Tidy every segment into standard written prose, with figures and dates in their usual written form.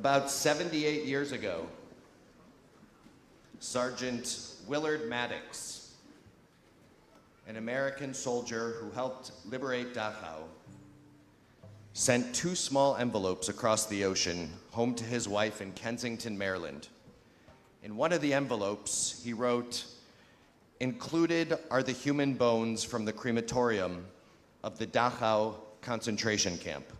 About 78 years ago, Sergeant Willard Maddox, an American soldier who helped liberate Dachau, sent 2 small envelopes across the ocean home to his wife in Kensington, Maryland. In one of the envelopes, he wrote, "Included are the human bones from the crematorium of the Dachau concentration camp."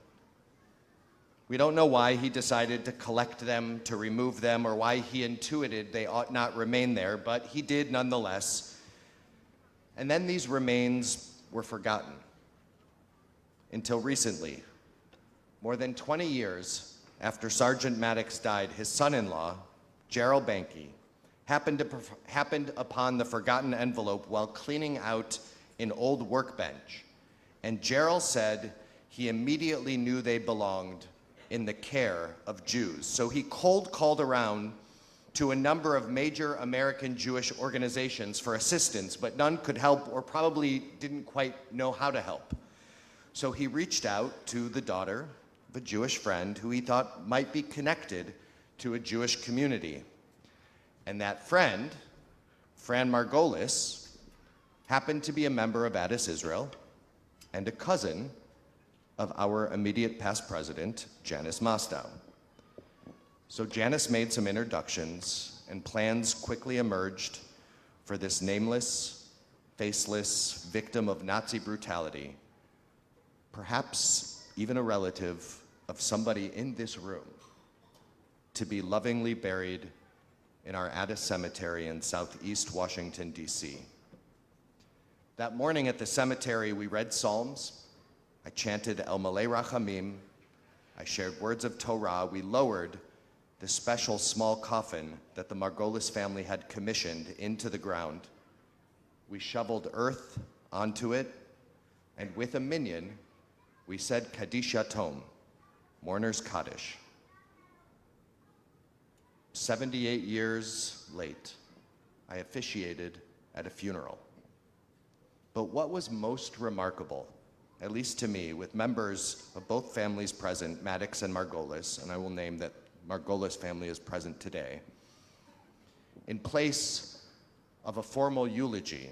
We don't know why he decided to collect them, to remove them, or why he intuited they ought not remain there, but he did nonetheless. And then these remains were forgotten until recently. More than 20 years after Sergeant Maddox died, his son-in-law, Gerald Banky, happened upon the forgotten envelope while cleaning out an old workbench. And Gerald said he immediately knew they belonged in the care of Jews. So he cold called around to a number of major American Jewish organizations for assistance, but none could help or probably didn't quite know how to help. So he reached out to the daughter of a Jewish friend who he thought might be connected to a Jewish community. And that friend, Fran Margolis, happened to be a member of Addis Israel and a cousin of our immediate past president, Janice Mostow. So Janice made some introductions, and plans quickly emerged for this nameless, faceless victim of Nazi brutality, perhaps even a relative of somebody in this room, to be lovingly buried in our Addis Cemetery in Southeast Washington, D.C. That morning at the cemetery, we read Psalms, I chanted El Malei Rachamim, I shared words of Torah, we lowered the special small coffin that the Margolis family had commissioned into the ground. We shoveled earth onto it, and with a minyan, we said Kaddish Yatom, Mourner's Kaddish. 78 years late, I officiated at a funeral. But what was most remarkable, at least to me, with members of both families present, Maddox and Margolis, and I will name that Margolis family is present today, in place of a formal eulogy,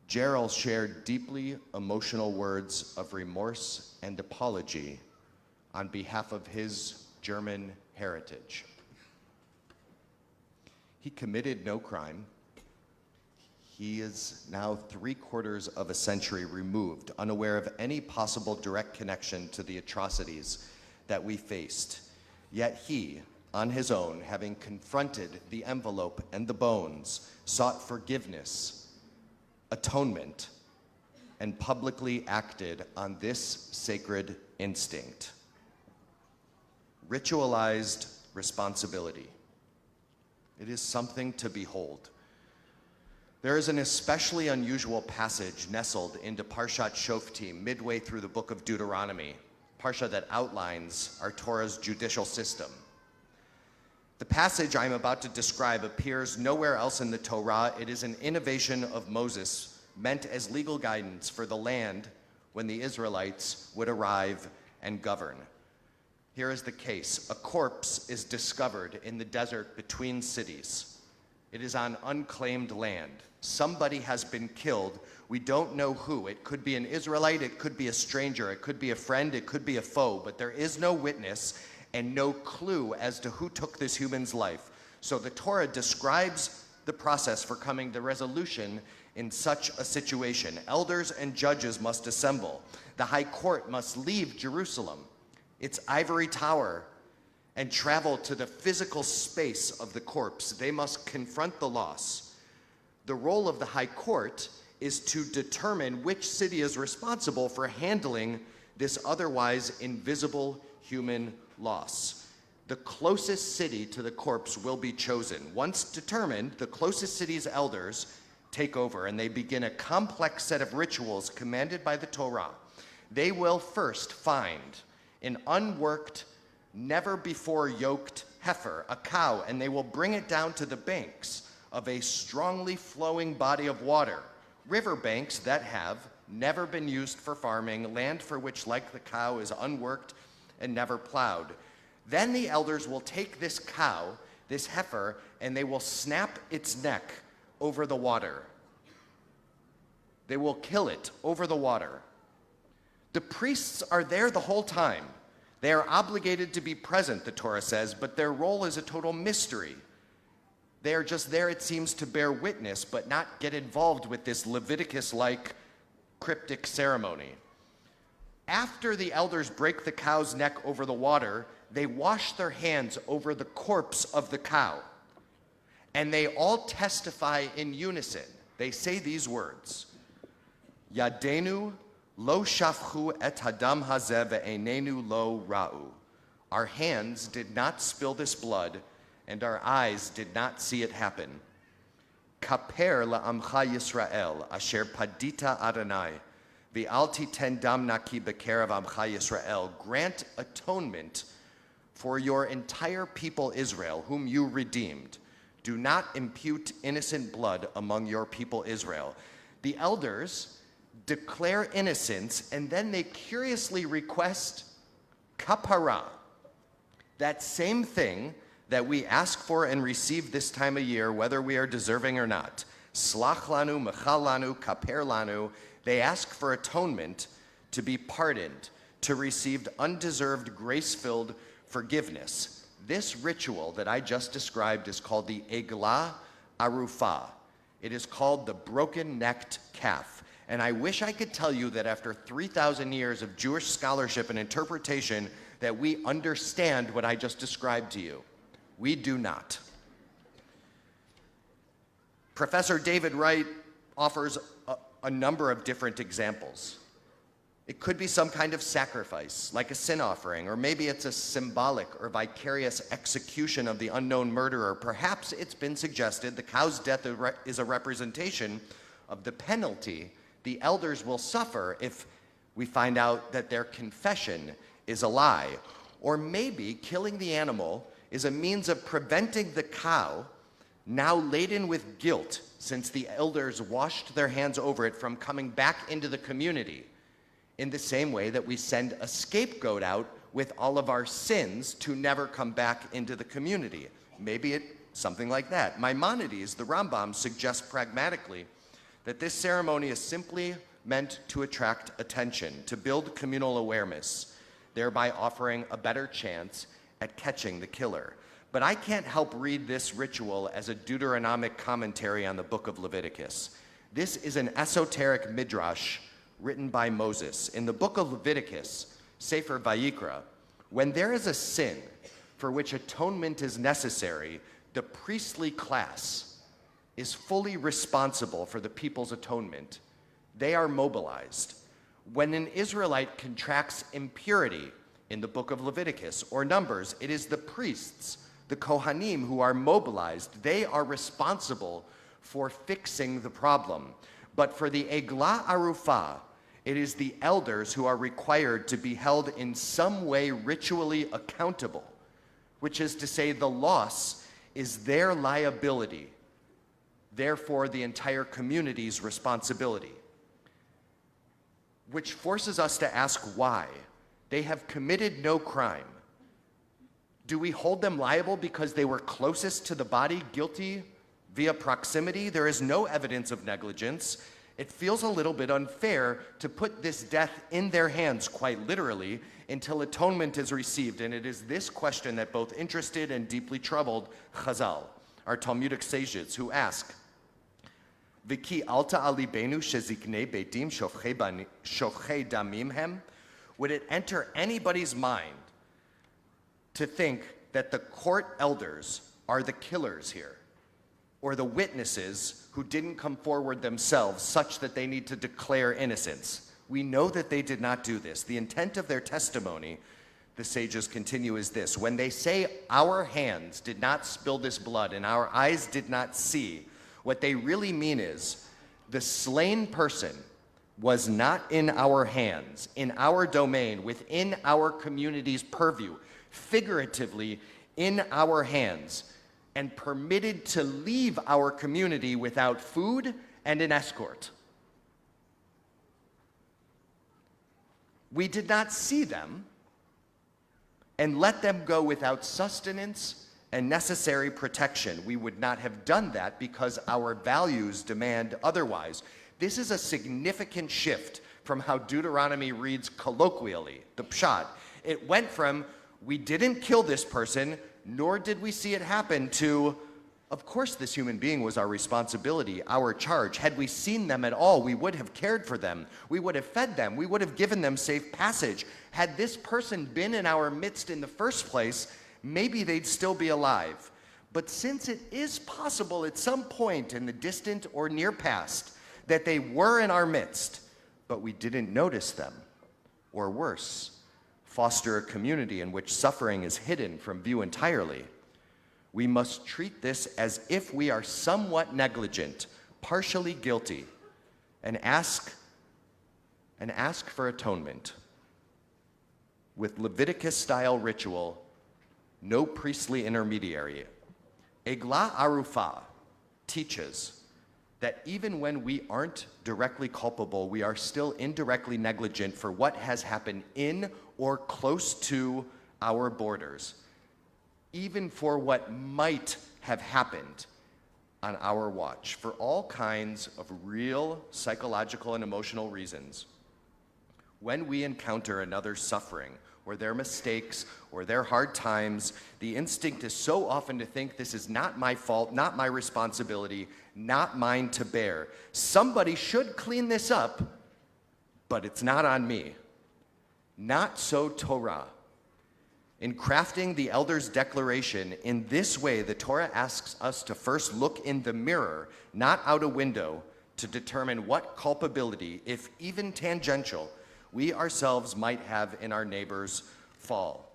Gerald shared deeply emotional words of remorse and apology on behalf of his German heritage. He committed no crime. He is now 3/4 of a century removed, unaware of any possible direct connection to the atrocities that we faced. Yet he, on his own, having confronted the envelope and the bones, sought forgiveness, atonement, and publicly acted on this sacred instinct. Ritualized responsibility. It is something to behold. There is an especially unusual passage nestled into Parshat Shoftim, midway through the book of Deuteronomy, Parsha that outlines our Torah's judicial system. The passage I'm about to describe appears nowhere else in the Torah. It is an innovation of Moses, meant as legal guidance for the land when the Israelites would arrive and govern. Here is the case. A corpse is discovered in the desert between cities. It is on unclaimed land. Somebody has been killed. We don't know who. It could be an Israelite, it could be a stranger, it could be a friend, it could be a foe, but there is no witness and no clue as to who took this human's life. So the Torah describes the process for coming to resolution in such a situation. Elders and judges must assemble. The high court must leave Jerusalem, its ivory tower, and travel to the physical space of the corpse. They must confront the loss. The role of the high court is to determine which city is responsible for handling this otherwise invisible human loss. The closest city to the corpse will be chosen. Once determined, the closest city's elders take over, and they begin a complex set of rituals commanded by the Torah. They will first find an unworked, never before yoked heifer, a cow, and they will bring it down to the banks of a strongly flowing body of water, river banks that have never been used for farming, land for which, like the cow, is unworked and never plowed. Then the elders will take this cow, this heifer, and they will snap its neck over the water. They will kill it over the water. The priests are there the whole time. They are obligated to be present, the Torah says, but their role is a total mystery. They are just there, it seems, to bear witness, but not get involved with this Leviticus-like cryptic ceremony. After the elders break the cow's neck over the water, they wash their hands over the corpse of the cow. And they all testify in unison. They say these words, Yadenu lo shafchu et hadam hazeh ve'einenu lo ra'u. Our hands did not spill this blood, and our eyes did not see it happen. Kaper la'amcha Yisrael, asher padita Adonai, v'al titen dam naki b'kerev amcha Yisrael. Grant atonement for your entire people Israel, whom you redeemed. Do not impute innocent blood among your people Israel. The elders declare innocence, and then they curiously request kapara, that same thing that we ask for and receive this time of year, whether we are deserving or not. Slach lanu, mechal lanu, kaper lanu. They ask for atonement, to be pardoned, to receive undeserved, grace-filled forgiveness. This ritual that I just described is called the Eglah Arufah. It is called the broken-necked calf. And I wish I could tell you that after 3,000 years of Jewish scholarship and interpretation that we understand what I just described to you. We do not. Professor David Wright offers a number of different examples. It could be some kind of sacrifice, like a sin offering, or maybe it's a symbolic or vicarious execution of the unknown murderer. Perhaps it's been suggested the cow's death is a representation of the penalty the elders will suffer if we find out that their confession is a lie. Or maybe killing the animal is a means of preventing the cow, now laden with guilt, since the elders washed their hands over it, from coming back into the community, in the same way that we send a scapegoat out with all of our sins to never come back into the community. Maybe it's something like that. Maimonides, the Rambam, suggests pragmatically that this ceremony is simply meant to attract attention, to build communal awareness, thereby offering a better chance at catching the killer. But I can't help read this ritual as a Deuteronomic commentary on the book of Leviticus. This is an esoteric midrash written by Moses. In the book of Leviticus, Sefer Vayikra, when there is a sin for which atonement is necessary, the priestly class is fully responsible for the people's atonement. They are mobilized. When an Israelite contracts impurity in the book of Leviticus or Numbers, it is the priests, the Kohanim, who are mobilized. They are responsible for fixing the problem. But for the Eglah Arufah, it is the elders who are required to be held in some way ritually accountable, which is to say the loss is their liability, therefore the entire community's responsibility. Which forces us to ask why. They have committed no crime. Do we hold them liable because they were closest to the body, guilty via proximity? There is no evidence of negligence. It feels a little bit unfair to put this death in their hands, quite literally, until atonement is received. And it is this question that both interested and deeply troubled Chazal, our Talmudic sages, who ask, V'ki alta alibenu sheziknei beitim shofchei damim hem? Would it enter anybody's mind to think that the court elders are the killers here, or the witnesses who didn't come forward themselves such that they need to declare innocence? We know that they did not do this. The intent of their testimony, the sages continue, is this. When they say, our hands did not spill this blood and our eyes did not see, what they really mean is the slain person was not in our hands, in our domain, within our community's purview, figuratively in our hands, and permitted to leave our community without food and an escort. We did not see them. and let them go without sustenance and necessary protection. We would not have done that because our values demand otherwise. This is a significant shift from how Deuteronomy reads colloquially, the pshat. It went from, we didn't kill this person, nor did we see it happen, to, of course this human being was our responsibility, our charge. Had we seen them at all, we would have cared for them. We would have fed them. We would have given them safe passage. Had this person been in our midst in the first place, maybe they'd still be alive. But since it is possible at some point in the distant or near past that they were in our midst, but we didn't notice them, or worse, foster a community in which suffering is hidden from view entirely, we must treat this as if we are somewhat negligent, partially guilty, and ask for atonement. With Leviticus-style ritual, no priestly intermediary. Eglah Arufah teaches that even when we aren't directly culpable, we are still indirectly negligent for what has happened in or close to our borders, even for what might have happened on our watch, for all kinds of real psychological and emotional reasons. When we encounter another's suffering, or their mistakes, or their hard times, the instinct is so often to think this is not my fault, not my responsibility, not mine to bear. Somebody should clean this up, but it's not on me. Not so Torah. In crafting the Elders' Declaration in this way, the Torah asks us to first look in the mirror, not out a window, to determine what culpability, if even tangential, we ourselves might have in our neighbor's fall.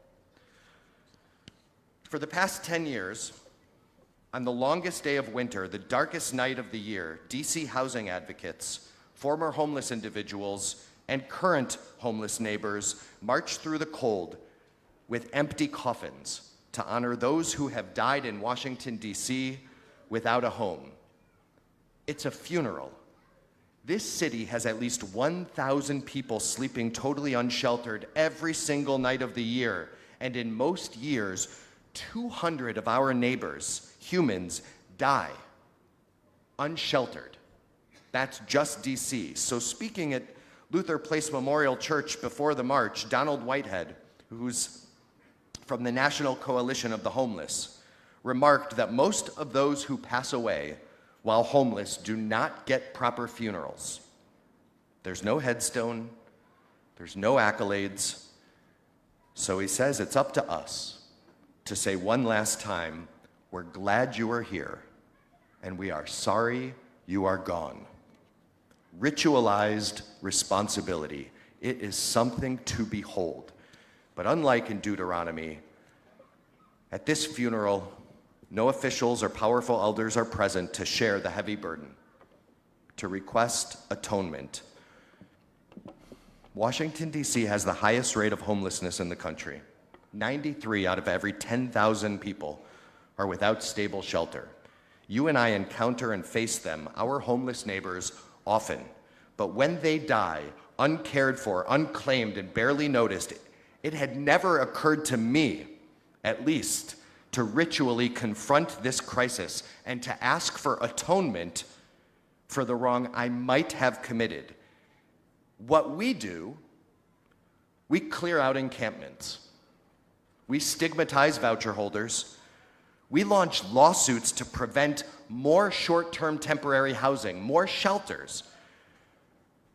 For the past 10 years, on the longest day of winter, the darkest night of the year, DC housing advocates, former homeless individuals, and current homeless neighbors march through the cold with empty coffins to honor those who have died in Washington, D.C. without a home. It's a funeral. This city has at least 1,000 people sleeping totally unsheltered every single night of the year, and in most years, 200 of our neighbors, humans, die unsheltered. That's just DC. So speaking at Luther Place Memorial Church before the march, Donald Whitehead, who's from the National Coalition of the Homeless, remarked that most of those who pass away while homeless do not get proper funerals. There's no headstone, there's no accolades. So he says it's up to us to say one last time, we're glad you are here, and we are sorry you are gone. Ritualized responsibility. It is something to behold. But unlike in Deuteronomy, at this funeral, no officials or powerful elders are present to share the heavy burden, to request atonement. Washington, D.C. has the highest rate of homelessness in the country. 93 out of every 10,000 people are without stable shelter. You and I encounter and face them, our homeless neighbors, often. But when they die, uncared for, unclaimed, and barely noticed, it had never occurred to me, at least, to ritually confront this crisis and to ask for atonement for the wrong I might have committed. What we do, we clear out encampments. We stigmatize voucher holders. We launch lawsuits to prevent more short-term temporary housing, more shelters.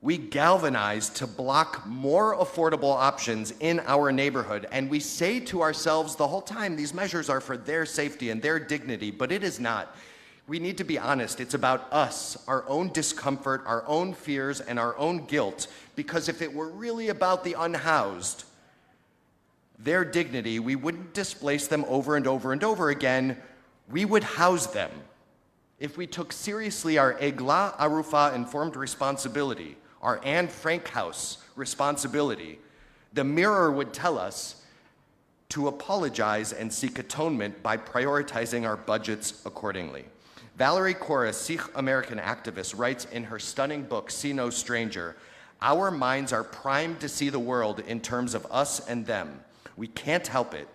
We galvanize to block more affordable options in our neighborhood, and we say to ourselves the whole time, these measures are for their safety and their dignity, but it is not. We need to be honest. It's about us, our own discomfort, our own fears, and our own guilt, because if it were really about the unhoused, their dignity, we wouldn't displace them over and over and over again. We would house them. If we took seriously our Eglah Arufah informed responsibility, our Anne Frank House responsibility, the mirror would tell us to apologize and seek atonement by prioritizing our budgets accordingly. Valerie Kaur, a Sikh American activist, writes in her stunning book, See No Stranger, our minds are primed to see the world in terms of us and them. We can't help it.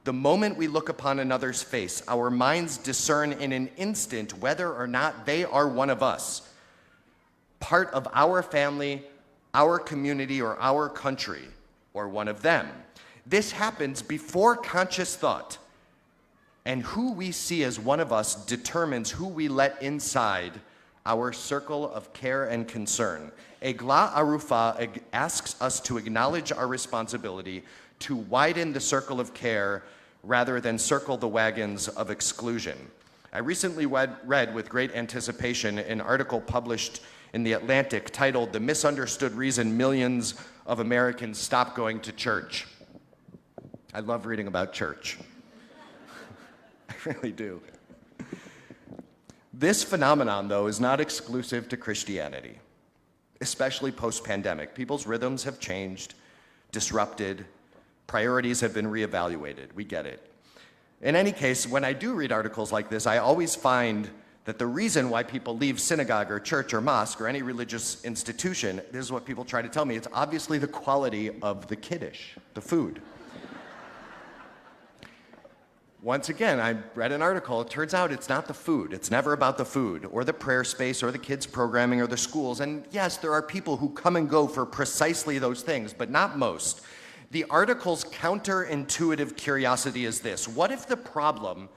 The moment we look upon another's face, our minds discern in an instant whether or not they are one of us, part of our family, our community, or our country, or one of them. This happens before conscious thought, and who we see as one of us determines who we let inside our circle of care and concern. Egla Arufa asks us to acknowledge our responsibility to widen the circle of care rather than circle the wagons of exclusion. I recently read with great anticipation an article published in The Atlantic titled "The Misunderstood Reason Millions of Americans Stop Going to Church." I love reading about church. I really do. This phenomenon, though, is not exclusive to Christianity, especially post-pandemic. People's rhythms have changed, disrupted, priorities have been reevaluated. We get it. In any case, when I do read articles like this, I always find that the reason why people leave synagogue or church or mosque or any religious institution, this is what people try to tell me, it's obviously the quality of the kiddush, the food. Once again, I read an article, it turns out it's not the food. It's never about the food or the prayer space or the kids' programming or the schools. And yes, there are people who come and go for precisely those things, but not most. The article's counterintuitive curiosity is this: what if the problem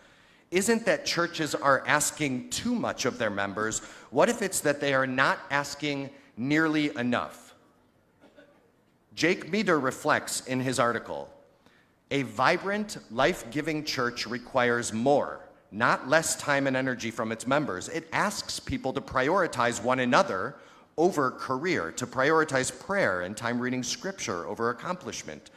isn't that churches are asking too much of their members? What if it's that they are not asking nearly enough? Jake Meader reflects in his article, a vibrant, life-giving church requires more, not less time and energy from its members. It asks people to prioritize one another over career, to prioritize prayer and time reading scripture over accomplishment.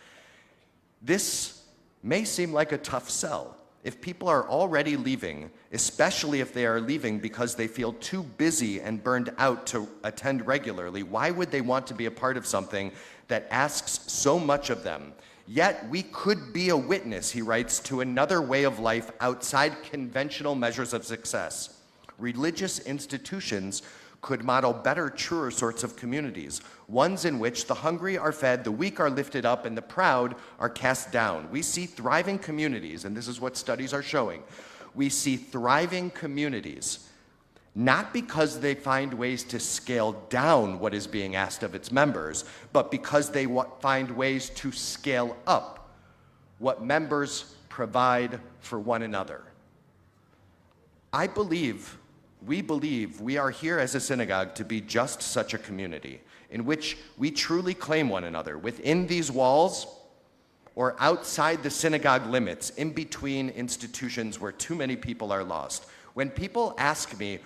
This may seem like a tough sell. If people are already leaving, especially if they are leaving because they feel too busy and burned out to attend regularly, why would they want to be a part of something that asks so much of them? Yet we could be a witness, he writes, to another way of life outside conventional measures of success. Religious institutions could model better, truer sorts of communities, ones in which the hungry are fed, the weak are lifted up, and the proud are cast down. We see thriving communities, and this is what studies are showing. We see thriving communities not because they find ways to scale down what is being asked of its members, but because they find ways to scale up what members provide for one another. We believe we are here as a synagogue to be just such a community in which we truly claim one another within these walls or outside the synagogue limits, in between institutions where too many people are lost. When people ask me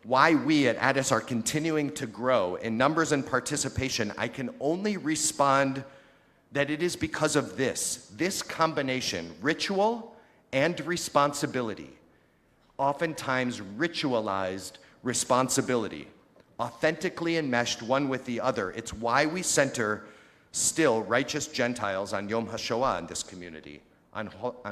why we at Addis are continuing to grow in numbers and participation, I can only respond that it is because of this combination, ritual and responsibility. Oftentimes ritualized responsibility, authentically enmeshed one with the other. It's why we center still righteous Gentiles on Yom HaShoah in this community, on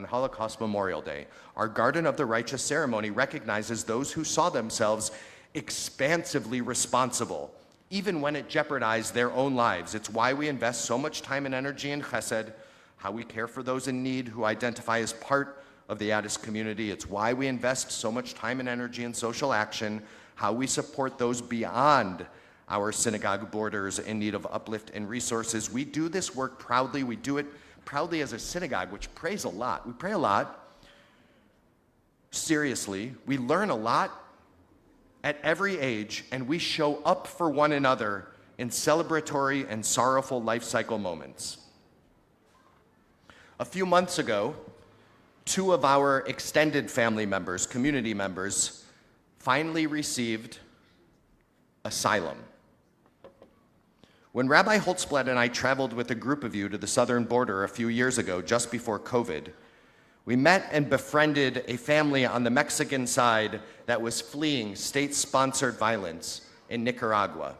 Holocaust Memorial Day. Our Garden of the Righteous ceremony recognizes those who saw themselves expansively responsible, even when it jeopardized their own lives. It's why we invest so much time and energy in chesed, how we care for those in need who identify as part of the Addis community. It's why we invest so much time and energy in social action, how we support those beyond our synagogue borders in need of uplift and resources. We do this work proudly. We do it proudly as a synagogue, which prays a lot. We pray a lot. Seriously, we learn a lot at every age, and we show up for one another in celebratory and sorrowful life cycle moments. A few months ago, two of our extended family members, community members, finally received asylum. When Rabbi Holtzblatt and I traveled with a group of you to the southern border a few years ago, just before COVID, we met and befriended a family on the Mexican side that was fleeing state-sponsored violence in Nicaragua.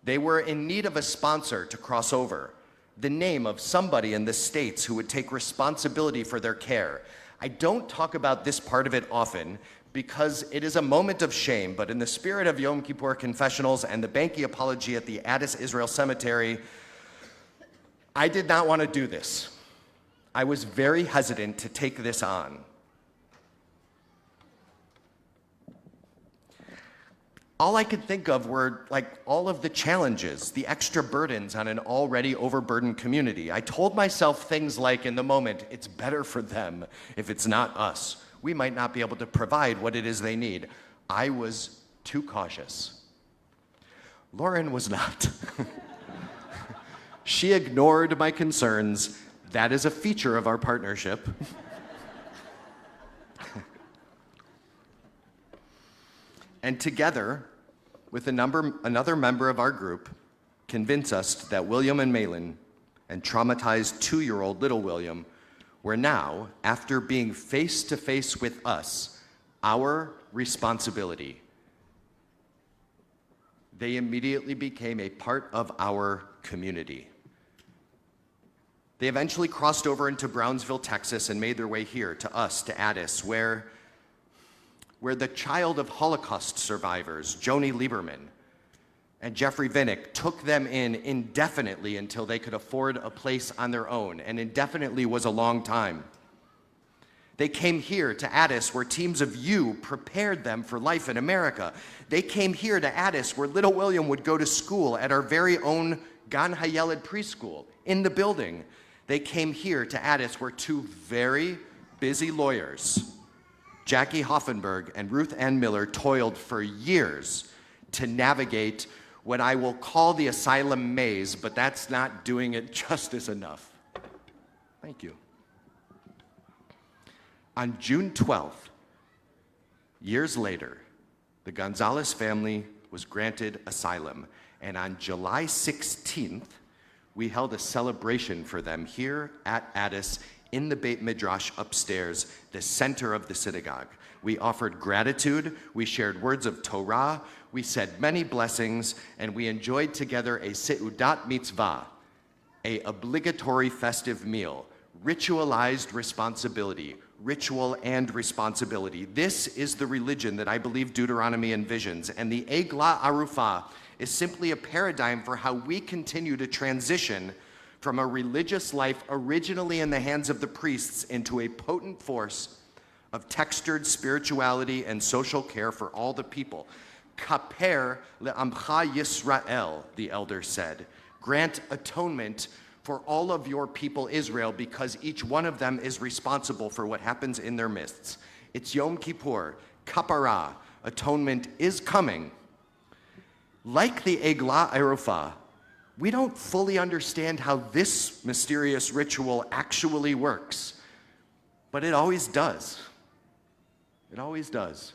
They were in need of a sponsor to cross over, the name of somebody in the States who would take responsibility for their care. I don't talk about this part of it often because it is a moment of shame, but in the spirit of Yom Kippur confessionals and the Banki apology at the Addis Israel Cemetery, I did not want to do this. I was very hesitant to take this on. All I could think of were like all of the challenges, the extra burdens on an already overburdened community. I told myself things like, in the moment, it's better for them if it's not us. We might not be able to provide what it is they need. I was too cautious. Lauren was not. She ignored my concerns. That is a feature of our partnership. And together, with another member of our group, convince us that William and Malin and traumatized 2-year-old little William were now, after being face to face with us, our responsibility. They immediately became a part of our community. They eventually crossed over into Brownsville, Texas, and made their way here to us, to Addis, where the child of Holocaust survivors, Joni Lieberman and Jeffrey Vinnick, took them in indefinitely until they could afford a place on their own, and indefinitely was a long time. They came here to Addis, where teams of you prepared them for life in America. They came here to Addis, where little William would go to school at our very own Gan Hayeled preschool in the building. They came here to Addis, where 2 very busy lawyers, Jackie Hoffenberg and Ruth Ann Miller, toiled for years to navigate what I will call the asylum maze, but that's not doing it justice enough. Thank you. On June 12th, years later, the Gonzalez family was granted asylum, and on July 16th, we held a celebration for them here at Addis in the Beit Midrash upstairs, the center of the synagogue. We offered gratitude, we shared words of Torah, we said many blessings, and we enjoyed together a seudat mitzvah, a obligatory festive meal, ritualized responsibility, ritual and responsibility. This is the religion that I believe Deuteronomy envisions, and the Eglah Arufah is simply a paradigm for how we continue to transition from a religious life originally in the hands of the priests into a potent force of textured spirituality and social care for all the people. Kaper le'amcha Yisrael, the elder said. Grant atonement for all of your people Israel, because each one of them is responsible for what happens in their midst. It's Yom Kippur, kapara, atonement is coming. Like the Eglah Arufah, we don't fully understand how this mysterious ritual actually works, but it always does. It always does.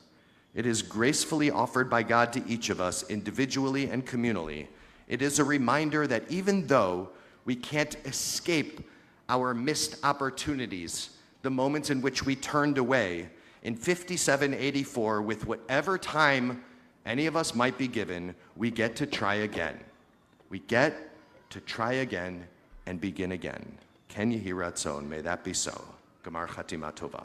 It is gracefully offered by God to each of us individually and communally. It is a reminder that even though we can't escape our missed opportunities, the moments in which we turned away, in 5784, with whatever time any of us might be given, we get to try again. We get to try again and begin again. Ken Yehi Ratzon, may that be so. Gamar Chatima Tova.